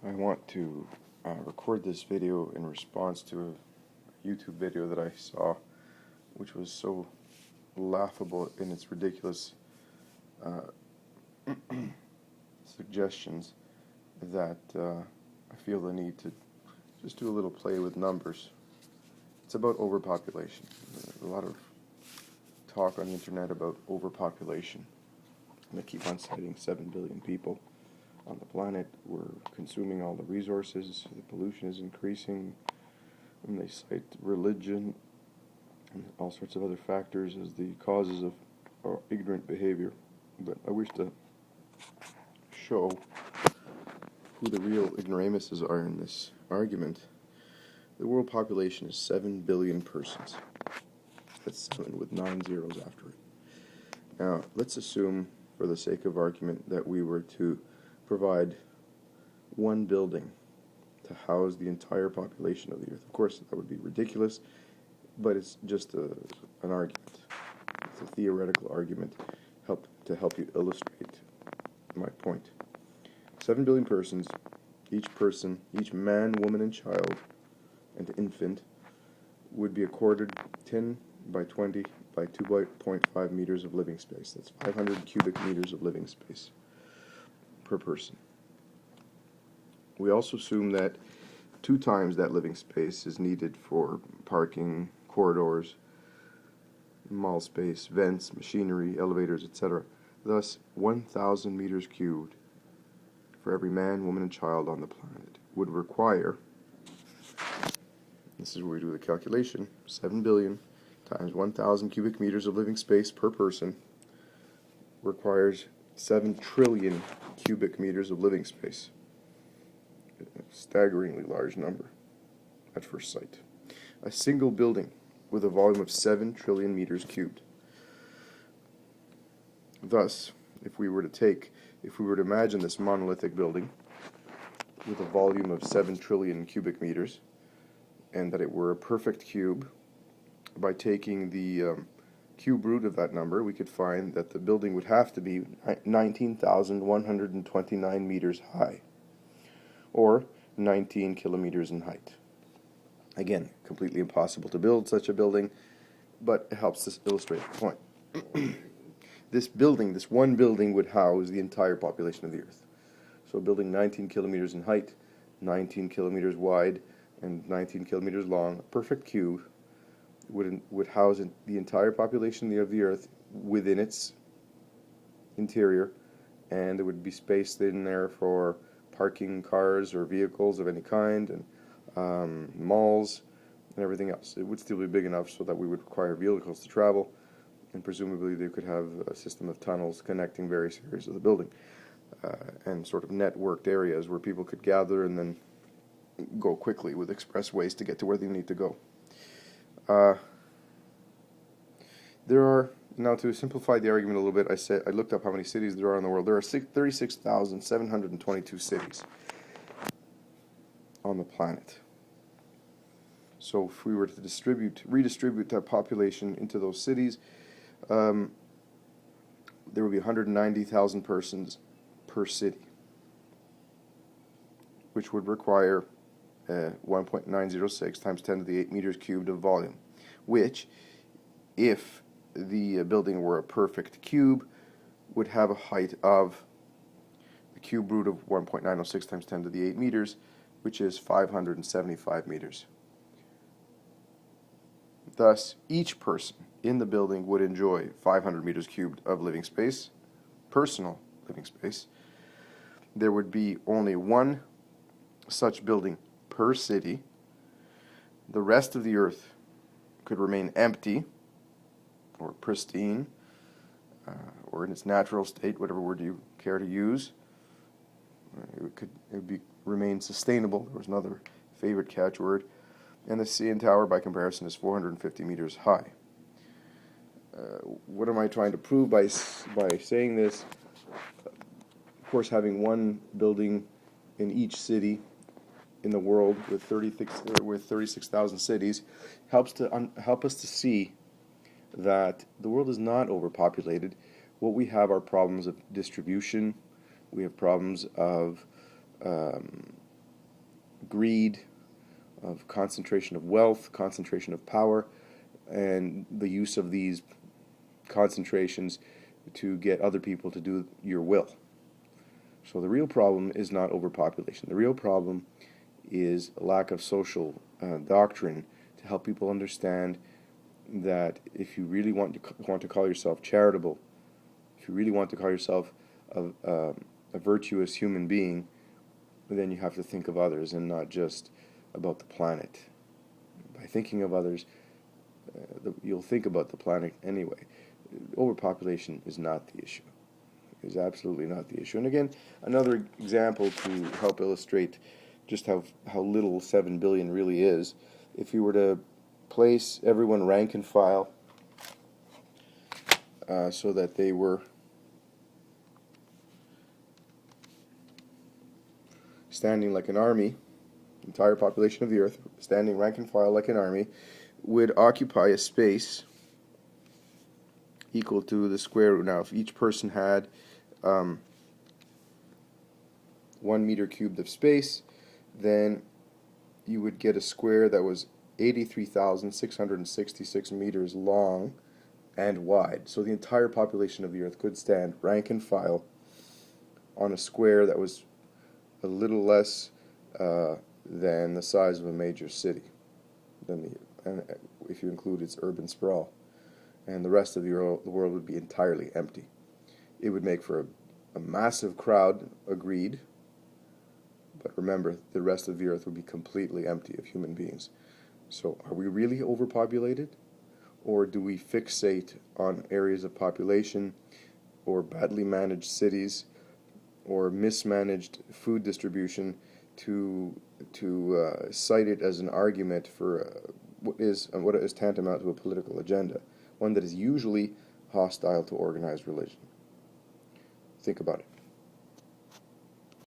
I want to record this video in response to a YouTube video that I saw, which was so laughable in its ridiculous suggestions that I feel the need to just do a little play with numbers. It's about overpopulation. There's a lot of talk on the internet about overpopulation. And they keep on citing 7 billion people on the planet. We're consuming all the resources, the pollution is increasing, and they cite religion and all sorts of other factors as the causes of our ignorant behavior. But I wish to show who the real ignoramuses are in this argument. The world population is 7 billion persons. That's 7 with 9 zeros after it. Now, let's assume, for the sake of argument, that we were to provide one building to house the entire population of the Earth. Of course, that would be ridiculous, but it's just an argument. It's a theoretical argument to help you illustrate my point. 7 billion persons, each man, woman, and child, and infant, would be accorded 10 by 20 by 2.5 meters of living space. That's 500 cubic meters of living space per person. We also assume that 2 times that living space is needed for parking, corridors, mall space, vents, machinery, elevators, etc. Thus, 1,000 meters cubed for every man, woman, and child on the planet would require, this is where we do the calculation, 7 billion times 1,000 cubic meters of living space per person requires 7 trillion cubic meters of living space. A staggeringly large number at first sight. A single building with a volume of 7 trillion meters cubed. Thus, if we were to imagine this monolithic building with a volume of 7 trillion cubic meters, and that it were a perfect cube, by taking the cube root of that number, we could find that the building would have to be 19,129 meters high, or 19 kilometers in height. Again, completely impossible to build such a building, but it helps us illustrate the point. This one building, would house the entire population of the Earth. So a building 19 kilometers in height, 19 kilometers wide, and 19 kilometers long, a perfect cube, would house the entire population of the Earth within its interior, and there would be space in there for parking cars or vehicles of any kind, and malls and everything else. It would still be big enough so that we would require vehicles to travel, and presumably they could have a system of tunnels connecting various areas of the building, and sort of networked areas where people could gather and then go quickly with expressways to get to where they need to go. Now to simplify the argument a little bit, I looked up how many cities there are in the world. There are 36,722 cities on the planet. So if we were to redistribute that population into those cities, there would be 190,000 persons per city, which would require 1.906 times 10 to the 8 meters cubed of volume, which, if the building were a perfect cube, would have a height of the cube root of 1.906 times 10 to the 8 meters, which is 575 meters. Thus, each person in the building would enjoy 500 meters cubed of living space, personal living space. There would be only one such building per city. The rest of the Earth could remain empty, or pristine, or in its natural state, whatever word you care to use. It would remain sustainable. There was another favorite catchword. And the CN Tower, by comparison, is 450 meters high. What am I trying to prove by saying this? Of course, having one building in each city in the world with 36,000 cities help us to see that the world is not overpopulated. What we have are problems of distribution. We have problems of greed, of concentration of wealth, concentration of power, and the use of these concentrations to get other people to do your will. So the real problem is not overpopulation. The real problem is a lack of social doctrine to help people understand that if you really want to call yourself charitable, if you really want to call yourself a virtuous human being, then you have to think of others and not just about the planet. By thinking of others, you'll think about the planet anyway. Overpopulation is not the issue. It is absolutely not the issue. And again, another example to help illustrate just how little 7 billion really is. If you were to place everyone rank and file so that they were standing like an army, the entire population of the earth, standing rank and file like an army, would occupy a space equal to the square root. Now, if each person had 1 meter cubed of space, then you would get a square that was 83,666 meters long and wide. So the entire population of the earth could stand rank and file on a square that was a little less than the size of a major city, and if you include its urban sprawl. And the rest of the world would be entirely empty. It would make for a massive crowd, agreed, but remember, the rest of the earth would be completely empty of human beings. So are we really overpopulated? Or do we fixate on areas of population or badly managed cities or mismanaged food distribution to cite it as an argument for what is tantamount to a political agenda, one that is usually hostile to organized religion? Think about it.